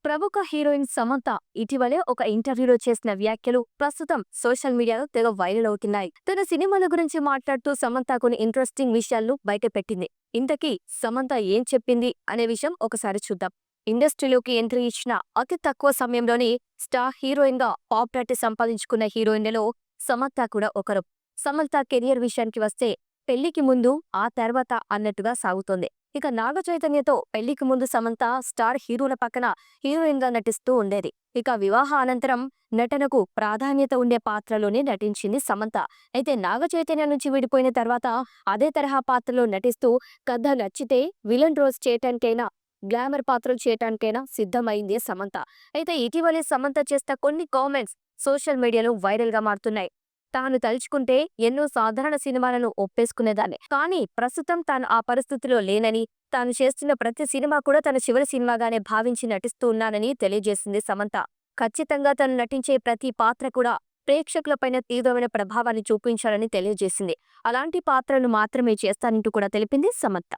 ప్రముఖ హీరోయిన్ సమంత ఇటీవలే ఒక ఇంటర్వ్యూలో చేసిన వ్యాఖ్యలు ప్రస్తుతం సోషల్ మీడియాలో తెగ వైరల్ అవుతున్నాయి. తన సినిమాల గురించి మాట్లాడుతూ సమంత కొన్ని ఇంట్రెస్టింగ్ విషయాలను బయటపెట్టింది. ఇంతకీ సమంత ఏం చెప్పింది అనే విషయం ఒకసారి చూద్దాం. ఇండస్ట్రీలోకి ఎంట్రీ ఇచ్చిన అతి తక్కువ సమయంలోనే స్టార్ హీరోయిన్ గా పాపులారిటీ సంపాదించుకున్న హీరోయిన్లలో సమంత కూడా ఒకరు. సమంత కెరియర్ విషయానికి వస్తే పెళ్లికి ముందు ఆ తర్వాత అన్నట్టుగా సాగుతోంది. ఇక నాగ చైతన్యతో పెళ్లికి ముందు సమంత స్టార్ హీరోల పక్కన హీరోయిన్ గా నటిస్తూ ఉండేది. ఇక వివాహ అనంతరం నటనకు ప్రాధాన్యత ఉండే పాత్రలోనే నటించింది సమంత. అయితే నాగ చైతన్య నుంచి విడిపోయిన తర్వాత అదే తరహా పాత్రలో నటిస్తూ కథ నచ్చితే విలన్ రోల్స్ చేయటానికైనా గ్లామర్ పాత్రలు చేయటానికైనా సిద్ధమైంది సమంత. అయితే ఇటీవలే సమంత చేసిన కొన్ని కామెంట్స్ సోషల్ మీడియాలో వైరల్ గా మారుతున్నాయి. తాను తలుచుకుంటే ఎన్నో సాధారణ సినిమాలను ఒప్పేసుకునేదాన్ని, కానీ ప్రస్తుతం తాను ఆ పరిస్థితిలో లేనని, తాను చేస్తున్న ప్రతి సినిమా కూడా తన చివరి సినిమాగానే భావించి నటిస్తూ ఉన్నానని తెలియజేసింది సమంత. ఖచ్చితంగా తను నటించే ప్రతి పాత్ర కూడా ప్రేక్షకులపైన తీవ్రమైన ప్రభావాన్ని చూపించాలని తెలియజేసింది. అలాంటి పాత్రను మాత్రమే చేస్తానంటూ కూడా తెలిపింది సమంత.